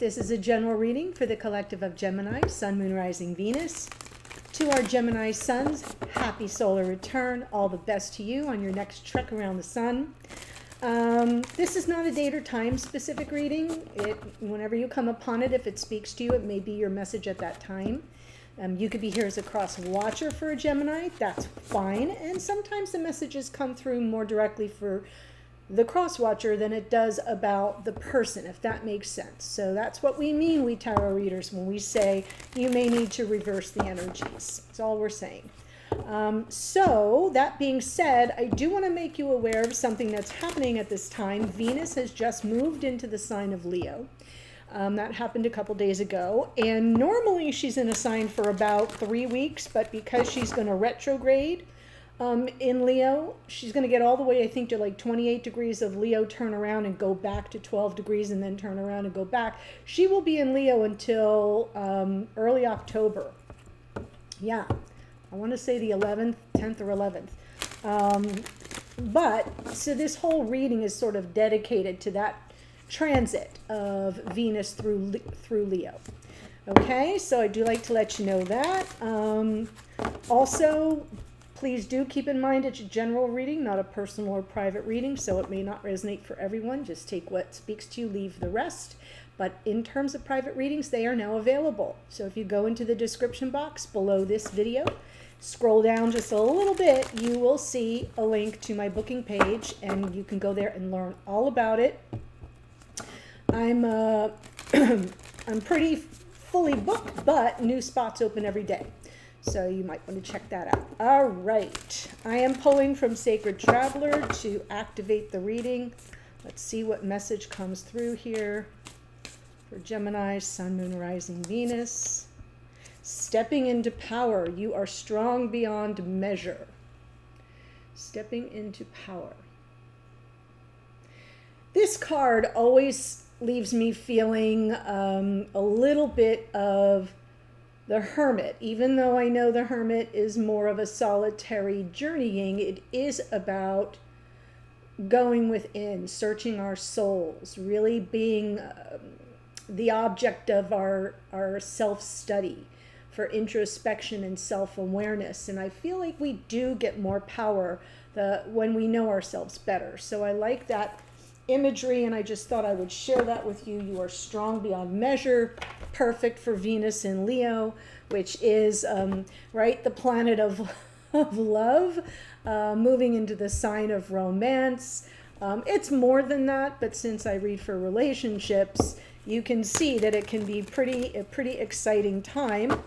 This is a general reading for the collective of Gemini, Sun, Moon, Rising, Venus. To our Gemini suns, happy solar return. All the best to you on your next trek around the sun. This is not a date or time specific reading. Whenever you come upon it, if it speaks to you, it may be your message at that time. You could be here as a cross watcher for a Gemini. That's fine. And sometimes the messages come through more directly for the cross watcher than it does about the person, if that makes sense. So that's what we mean, we tarot readers, when we say you may need to reverse the energies. That's all we're saying. So that being said, I do want to make you aware of something that's happening at this time. Venus has just moved into the sign of Leo. That happened a couple days ago. And normally she's in a sign for about 3 weeks, but because she's going to retrograde in Leo, she's going to get all the way, I think, to like 28 degrees of Leo, turn around and go back to 12 degrees and then turn around and go back. She will be in Leo until early October. Yeah, I want to say the 11th, 10th or 11th. But so this whole reading is sort of dedicated to that transit of Venus through Leo. Okay, so I do like to let you know that. Also, please do keep in mind it's a general reading, not a personal or private reading, so it may not resonate for everyone. Just take what speaks to you, leave the rest. But in terms of private readings, they are now available. So if you go into the description box below this video, scroll down just a little bit, you will see a link to my booking page, and you can go there and learn all about it. I'm pretty fully booked, but new spots open every day. So you might want to check that out. All right. I am pulling from Sacred Traveler to activate the reading. Let's see what message comes through here for Gemini, Sun, Moon, Rising, Venus. Stepping into power. You are strong beyond measure. Stepping into power. This card always leaves me feeling a little bit of the Hermit. Even though I know the Hermit is more of a solitary journeying, it is about going within, searching our souls, really being the object of our self-study, for introspection and self-awareness. And I feel like we do get more power when we know ourselves better. So I like that imagery, and I just thought I would share that with you. You are strong beyond measure, perfect for Venus in Leo, which is right, the planet of love, moving into the sign of romance. It's more than that, but since I read for relationships, you can see that it can be a pretty exciting time.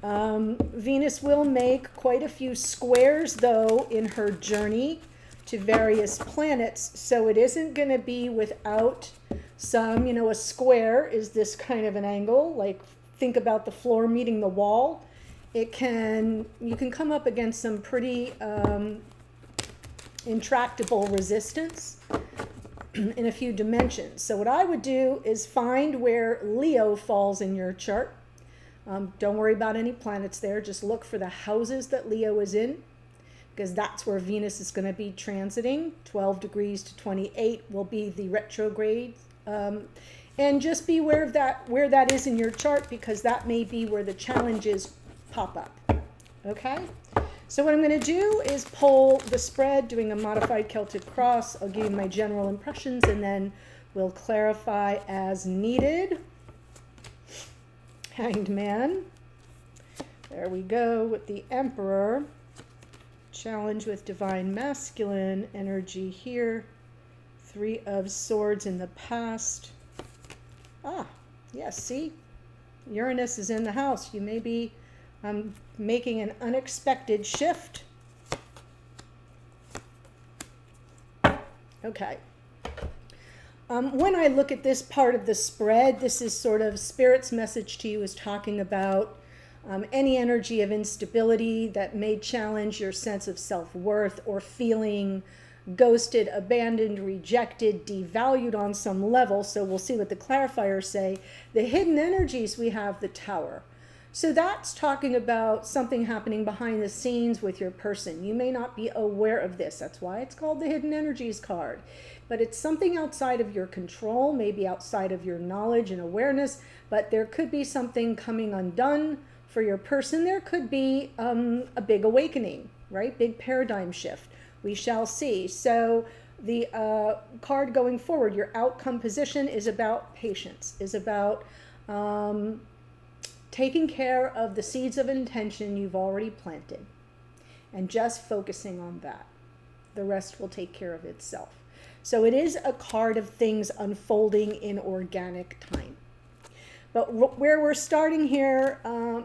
Venus will make quite a few squares, though, in her journey to various planets, so it isn't going to be without some, a square is this kind of an angle, like think about the floor meeting the wall. You can come up against some pretty intractable resistance in a few dimensions. So what I would do is find where Leo falls in your chart. Don't worry about any planets there, just look for the houses that Leo is in, because that's where Venus is going to be transiting. 12 degrees to 28 will be the retrograde. And just be aware of that, where that is in your chart, because that may be where the challenges pop up. Okay? So what I'm going to do is pull the spread, doing a modified Celtic cross. I'll give you my general impressions, and then we'll clarify as needed. Hanged Man. There we go with the Emperor. Challenge with Divine Masculine energy here. 3 of Swords in the past. Ah, yes, see? Uranus is in the house. You may be making an unexpected shift. Okay. When I look at this part of the spread, this is sort of Spirit's message to you, is talking about any energy of instability that may challenge your sense of self-worth, or feeling ghosted, abandoned, rejected, devalued on some level. So we'll see what the clarifiers say. The hidden energies, we have the Tower. So that's talking about something happening behind the scenes with your person. You may not be aware of this. That's why it's called the Hidden Energies card. But it's something outside of your control, maybe outside of your knowledge and awareness, but there could be something coming undone for your person. There could be a big awakening, right? Big paradigm shift. We shall see. So the card going forward, your outcome position is about patience, is about taking care of the seeds of intention you've already planted and just focusing on that. The rest will take care of itself. So it is a card of things unfolding in organic time. But where we're starting here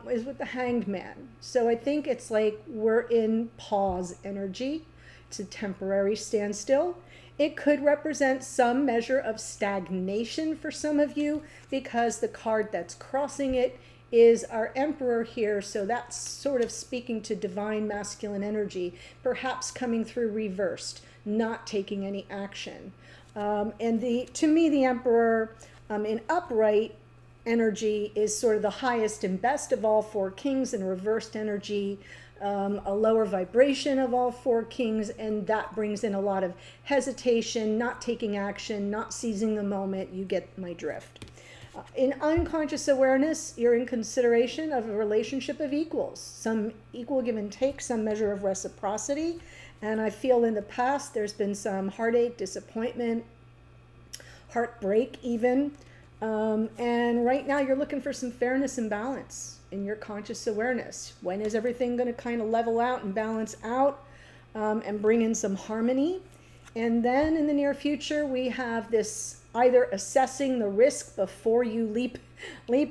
is with the Hanged Man. So I think it's like we're in pause energy. It's a temporary standstill. It could represent some measure of stagnation for some of you because the card that's crossing it is our Emperor here. So that's sort of speaking to divine masculine energy, perhaps coming through reversed, not taking any action. And to me, the Emperor in upright energy is sort of the highest and best of all four kings, and reversed energy, a lower vibration of all four kings, and that brings in a lot of hesitation, not taking action, not seizing the moment. You get my drift. In unconscious awareness, you're in consideration of a relationship of equals, some equal give and take, some measure of reciprocity. And I feel in the past there's been some heartache, disappointment, heartbreak even. And right now you're looking for some fairness and balance in your conscious awareness. When is everything going to kind of level out and balance out and bring in some harmony? And then in the near future, we have this either assessing the risk before you leap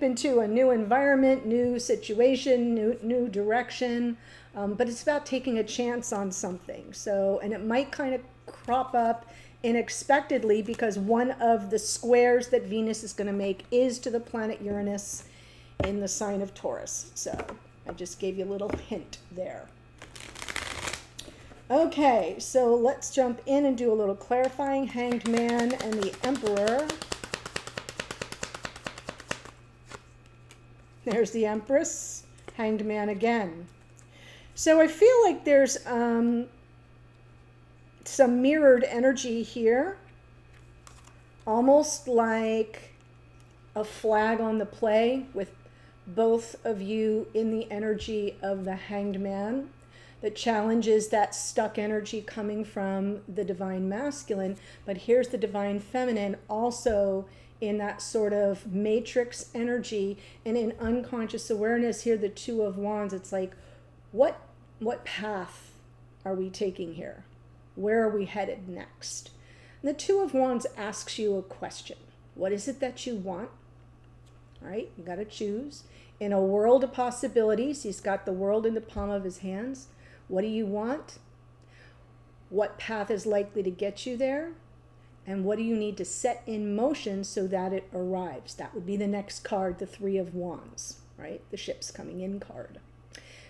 into a new environment, new situation, new direction. But it's about taking a chance on something. So, and it might kind of crop up unexpectedly because one of the squares that Venus is going to make is to the planet Uranus in the sign of Taurus. So I just gave you a little hint there. Okay, so let's jump in and do a little clarifying. Hanged Man and the Emperor. There's the Empress. Hanged Man again. So I feel like there's some mirrored energy here, almost like a flag on the play with both of you in the energy of the Hanged Man. The challenge is that stuck energy coming from the divine masculine, but here's the divine feminine also in that sort of matrix energy. And in unconscious awareness here, the Two of Wands, it's like, what path are we taking here? Where are we headed next? And the Two of Wands asks you a question. What is it that you want? All right, you got to choose. In a world of possibilities, he's got the world in the palm of his hands. What do you want? What path is likely to get you there? And what do you need to set in motion so that it arrives? That would be the next card, the Three of Wands, right? The ship's coming in card.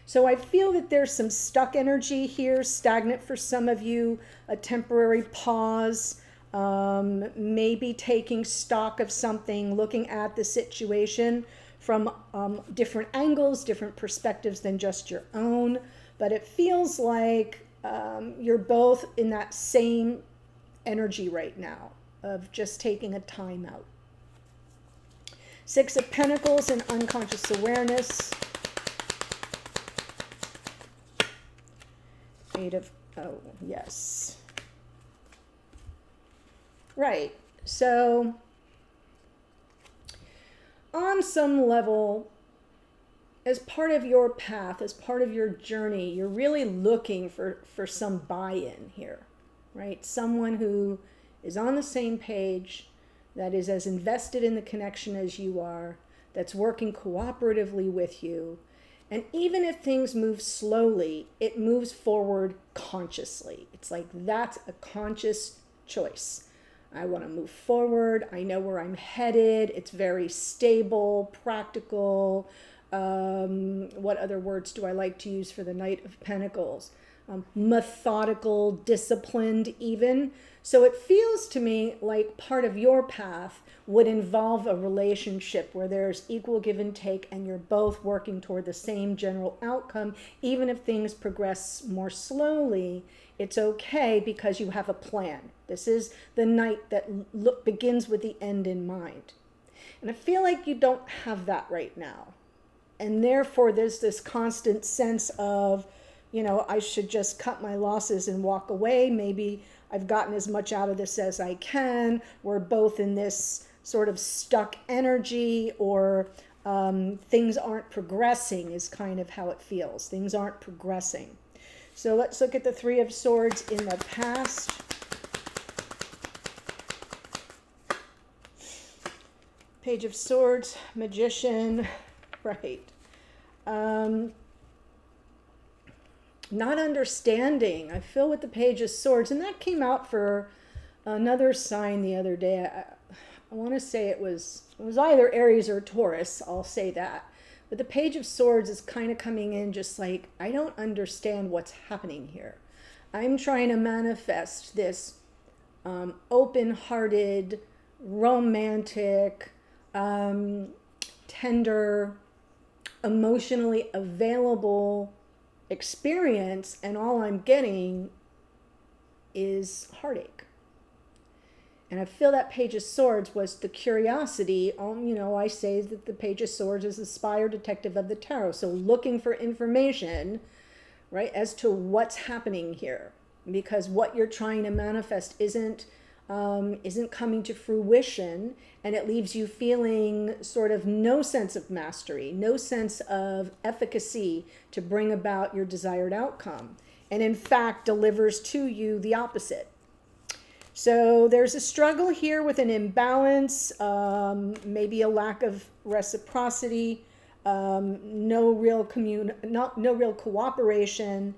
So I feel that there's some stuck energy here, stagnant for some of you, a temporary pause, maybe taking stock of something, looking at the situation from different angles, different perspectives than just your own. But it feels like you're both in that same energy right now of just taking a time out. Six of Pentacles in unconscious awareness. Oh, yes. Right. So on some level, as part of your path, as part of your journey, you're really looking for some buy-in here, right? Someone who is on the same page, that is as invested in the connection as you are, that's working cooperatively with you. And even if things move slowly, it moves forward consciously. It's like that's a conscious choice. I want to move forward. I know where I'm headed. It's very stable, practical. What other words do I like to use for the Knight of Pentacles? Methodical, disciplined even. So it feels to me like part of your path would involve a relationship where there's equal give and take and you're both working toward the same general outcome. Even if things progress more slowly, it's okay because you have a plan. This is the Knight that begins with the end in mind. And I feel like you don't have that right now. And therefore there's this constant sense of, you know, I should just cut my losses and walk away. Maybe I've gotten as much out of this as I can. We're both in this sort of stuck energy, or things aren't progressing is kind of how it feels. Things aren't progressing. So let's look at the Three of Swords in the past. Page of Swords, Magician, right. Not understanding. I feel with the Page of Swords, and that came out for another sign the other day. I want to say it was either Aries or Taurus, I'll say that. But the Page of Swords is kind of coming in just like, I don't understand what's happening here. I'm trying to manifest this open-hearted, romantic, tender, emotionally available experience, and all I'm getting is heartache. And I feel that Page of Swords was the curiosity. You know, I say that the Page of Swords is the spy or detective of the tarot. So looking for information, right, as to what's happening here. Because what you're trying to manifest isn't coming to fruition, and it leaves you feeling sort of no sense of mastery, no sense of efficacy to bring about your desired outcome, and in fact delivers to you the opposite. So there's a struggle here with an imbalance, maybe a lack of reciprocity, no real cooperation,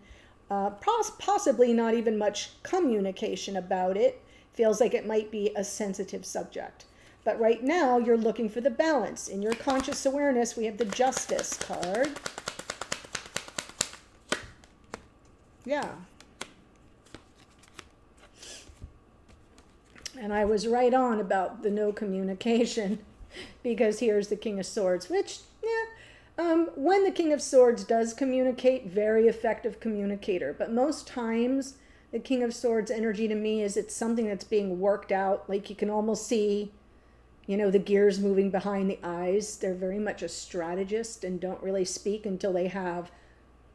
possibly not even much communication about it. Feels like it might be a sensitive subject. But right now, you're looking for the balance. In your conscious awareness, we have the Justice card. Yeah. And I was right on about the no communication, because here's the King of Swords, which, when the King of Swords does communicate, very effective communicator. But most times, the King of Swords energy to me is it's something that's being worked out. Like you can almost see, you know, the gears moving behind the eyes. They're very much a strategist and don't really speak until they have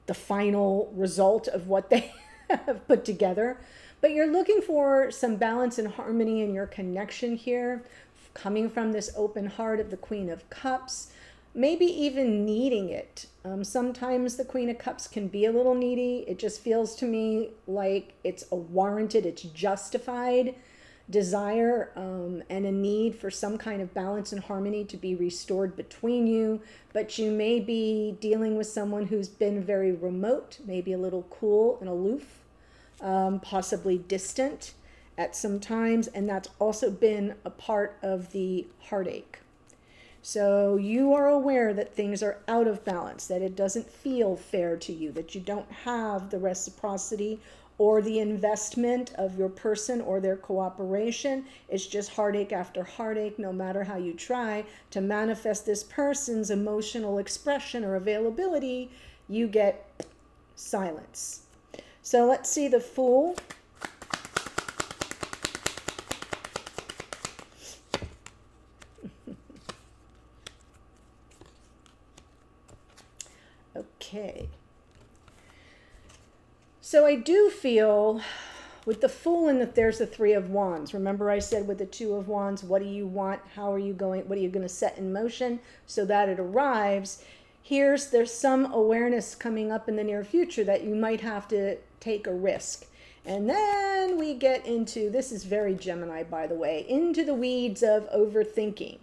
the final result of what they have put together. But you're looking for some balance and harmony in your connection here, coming from this open heart of the Queen of Cups. Maybe even needing it. Sometimes the Queen of Cups can be a little needy. It just feels to me like it's a warranted, it's justified desire and a need for some kind of balance and harmony to be restored between you. But you may be dealing with someone who's been very remote, maybe a little cool and aloof, possibly distant at some times. And that's also been a part of the heartache. So you are aware that things are out of balance, that it doesn't feel fair to you, that you don't have the reciprocity or the investment of your person or their cooperation. It's just heartache after heartache, no matter how you try to manifest this person's emotional expression or availability, you get silence. So let's see the Fool. Okay. So I do feel with the Fool and that there's the Three of Wands. Remember I said with the Two of Wands, what do you want? How are you going? What are you going to set in motion so that it arrives? There's some awareness coming up in the near future that you might have to take a risk. And then we get into, this is very Gemini, by the way, into the weeds of overthinking.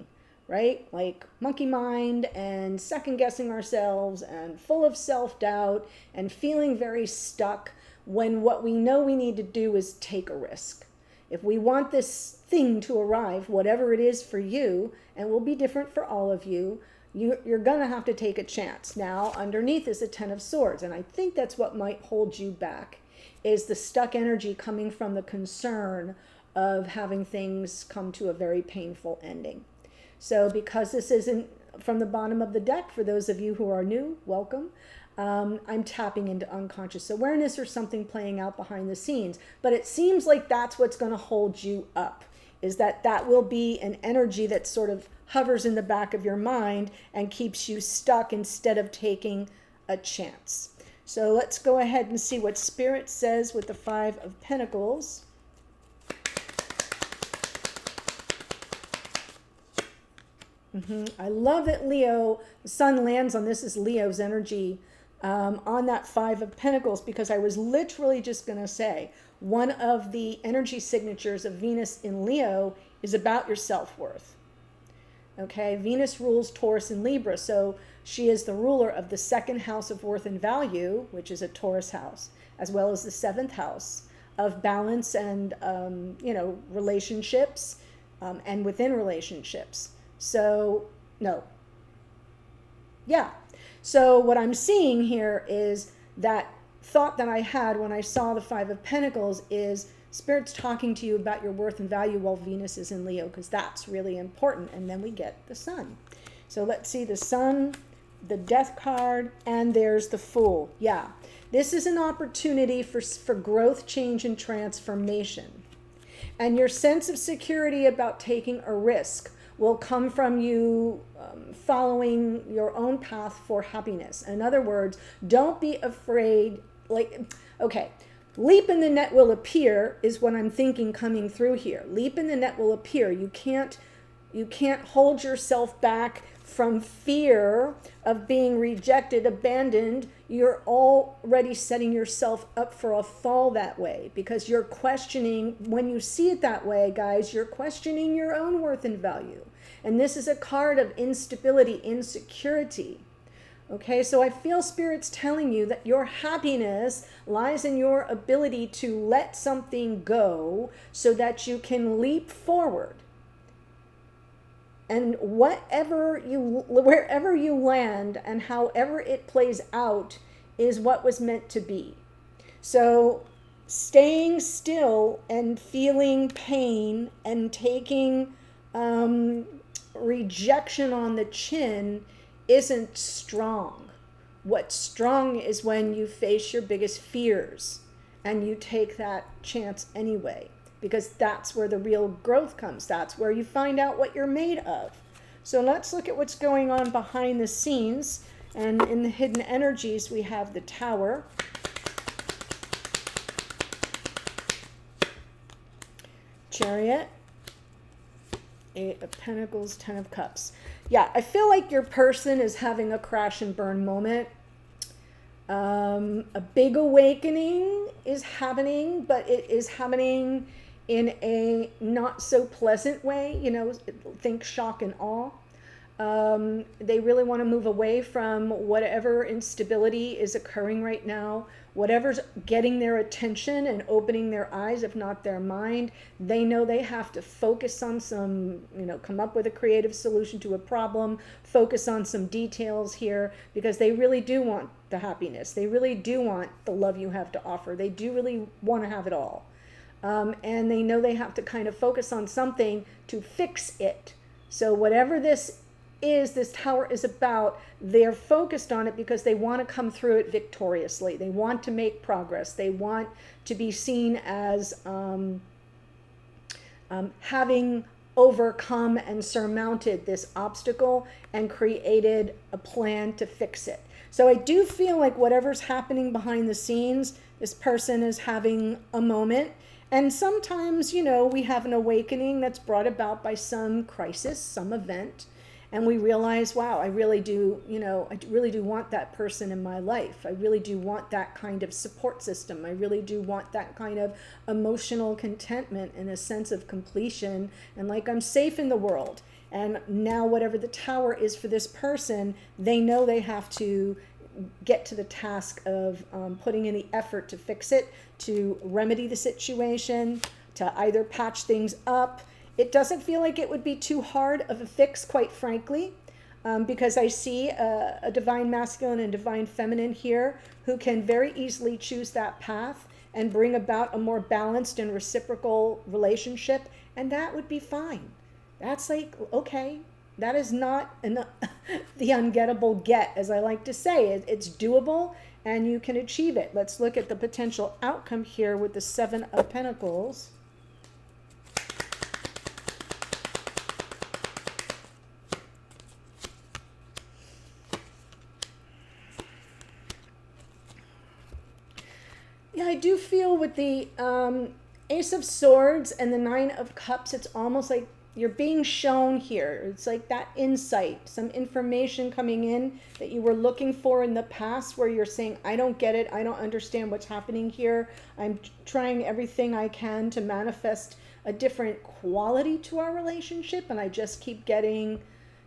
Right? Like monkey mind and second guessing ourselves and full of self-doubt and feeling very stuck when what we know we need to do is take a risk. If we want this thing to arrive, whatever it is for you, and will be different for all of you, you're going to have to take a chance. Now, underneath is the Ten of Swords, and I think that's what might hold you back, is the stuck energy coming from the concern of having things come to a very painful ending. So because this isn't from the bottom of the deck, for those of you who are new, welcome. I'm tapping into unconscious awareness or something playing out behind the scenes. But it seems like that's what's going to hold you up, is that will be an energy that sort of hovers in the back of your mind and keeps you stuck instead of taking a chance. So let's go ahead and see what Spirit says with the Five of Pentacles. I love that Leo, the sun lands on this is Leo's energy on that Five of Pentacles, because I was literally just going to say one of the energy signatures of Venus in Leo is about your self-worth. Okay, Venus rules Taurus and Libra, so she is the ruler of the second house of worth and value, which is a Taurus house, as well as the seventh house of balance and, relationships and within relationships. So, no. Yeah. So what I'm seeing here is that thought that I had when I saw the Five of Pentacles is Spirit's talking to you about your worth and value while Venus is in Leo, because that's really important. And then we get the Sun. So let's see the Sun, the Death card, and there's the Fool. Yeah, this is an opportunity for growth, change, and transformation. And your sense of security about taking a risk will come from you following your own path for happiness. In other words, don't be afraid. Leap in the net will appear is what I'm thinking coming through here. Leap in the net will appear. You can't hold yourself back from fear of being rejected, abandoned. You're already setting yourself up for a fall that way, because you're questioning, when you see it that way, guys, you're questioning your own worth and value. And this is a card of instability, insecurity. Okay, so I feel Spirit's telling you that your happiness lies in your ability to let something go so that you can leap forward. And wherever you land and however it plays out is what was meant to be. So staying still and feeling pain and taking rejection on the chin isn't strong. What's strong is when you face your biggest fears and you take that chance anyway, because that's where the real growth comes. That's where you find out what you're made of. So let's look at what's going on behind the scenes. And in the hidden energies, we have the Tower, Chariot, Eight of Pentacles, Ten of Cups. Yeah, I feel like your person is having a crash and burn moment. A big awakening is happening, but it is happening in a not so pleasant way. Think shock and awe. They really want to move away from whatever instability is occurring right now, whatever's getting their attention and opening their eyes, if not their mind. They know they have to focus on some, come up with a creative solution to a problem, focus on some details here, because they really do want the happiness. They really do want the love you have to offer. They do really want to have it all. And they know they have to kind of focus on something to fix it. So whatever this Tower is about, they're focused on it because they want to come through it victoriously. They want to make progress. They want to be seen as having overcome and surmounted this obstacle and created a plan to fix it. So I do feel like whatever's happening behind the scenes, this person is having a moment. And sometimes, we have an awakening that's brought about by some crisis, some event. And we realize, wow, I really do want that person in my life. I really do want that kind of support system. I really do want that kind of emotional contentment and a sense of completion, and like I'm safe in the world. And now whatever the Tower is for this person, they know they have to get to the task of putting in the effort to fix it, to remedy the situation, to either patch things up. It doesn't feel like it would be too hard of a fix, quite frankly. because I see a divine masculine and divine feminine here who can very easily choose that path and bring about a more balanced and reciprocal relationship, and that would be fine. That's like, okay, that is not the ungettable get, as I like to say. It's doable and you can achieve it. Let's look at the potential outcome here with the Seven of Pentacles. Yeah, I do feel with the Ace of Swords and the Nine of Cups, it's almost like you're being shown here. It's like that insight, some information coming in that you were looking for in the past, where you're saying, I don't get it. I don't understand what's happening here. I'm trying everything I can to manifest a different quality to our relationship. And I just keep getting,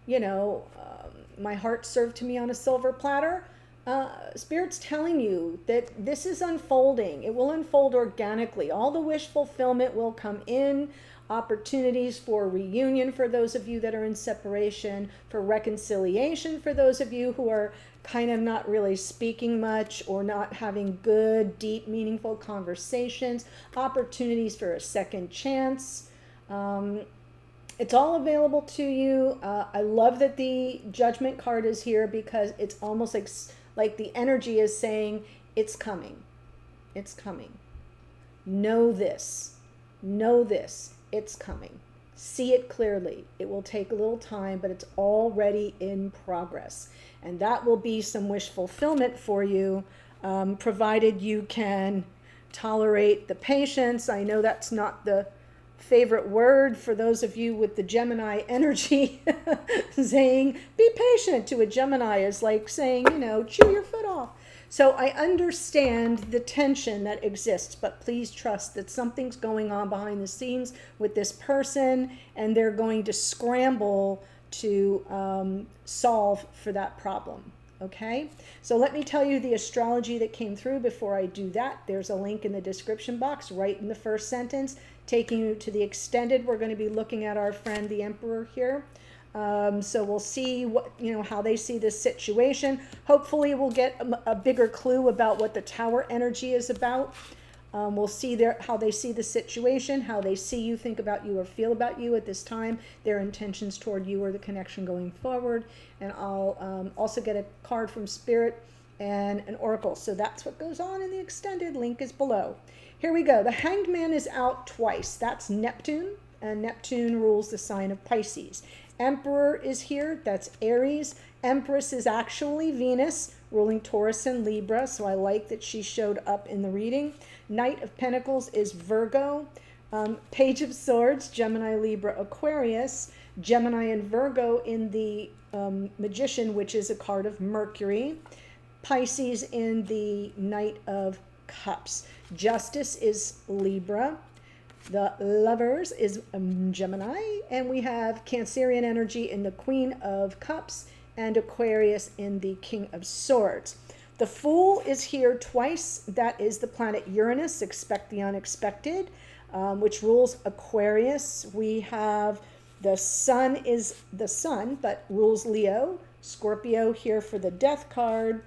my heart served to me on a silver platter. Spirit's telling you that this is unfolding. It will unfold organically. All the wish fulfillment will come in. Opportunities for reunion for those of you that are in separation, for reconciliation for those of you who are kind of not really speaking much or not having good, deep, meaningful conversations, opportunities for a second chance. It's all available to you. I love that the Judgment card is here, because it's almost like the energy is saying, it's coming. It's coming. Know this. Know this. It's coming. See it clearly. It will take a little time, but it's already in progress. And that will be some wish fulfillment for you, provided you can tolerate the patience. I know that's not the favorite word for those of you with the Gemini energy. Saying, be patient to a Gemini is like saying, chew your foot off. So I understand the tension that exists, but please trust that something's going on behind the scenes with this person, and they're going to scramble to solve for that problem. Okay, so let me tell you the astrology that came through. Before I do that, there's a link in the description box right in the first sentence, taking you to the extended. We're going to be looking at our friend the Emperor here. So we'll see what, how they see this situation. Hopefully we'll get a bigger clue about what the Tower energy is about. We'll see how they see the situation, how they see you, think about you, or feel about you at this time, their intentions toward you or the connection going forward. And I'll also get a card from Spirit and an oracle. So that's what goes on in the extended. Link is below. Here we go. The Hanged Man is out twice. That's Neptune, and Neptune rules the sign of Pisces. Emperor is here. That's Aries. Empress is actually Venus, ruling Taurus and Libra, so I like that she showed up in the reading. Knight of Pentacles is Virgo. Page of Swords, Gemini, Libra, Aquarius. Gemini and Virgo in the Magician, which is a card of Mercury. Pisces in the Knight of Cups. Justice is Libra. The Lovers is Gemini, and we have Cancerian energy in the Queen of Cups and Aquarius in the King of Swords. The Fool is here twice. That is the planet Uranus. Expect the unexpected, which rules Aquarius. We have the Sun is the Sun, but rules Leo. Scorpio here for the Death card.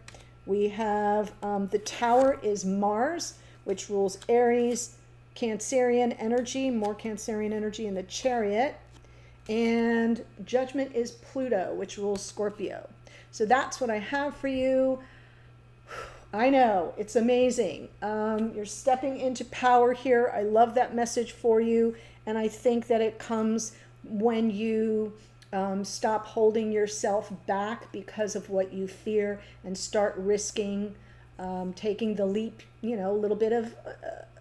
We have the Tower is Mars, which rules Aries. Cancerian energy, more Cancerian energy in the Chariot. And Judgment is Pluto, which rules Scorpio. So that's what I have for you. I know, it's amazing. You're stepping into power here. I love that message for you. And I think that it comes when you stop holding yourself back because of what you fear and start risking taking the leap, a little bit of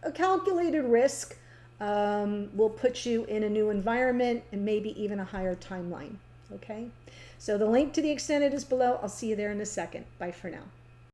a calculated risk will put you in a new environment and maybe even a higher timeline. Okay, so the link to the extended is below. I'll see you there in a second. Bye for now.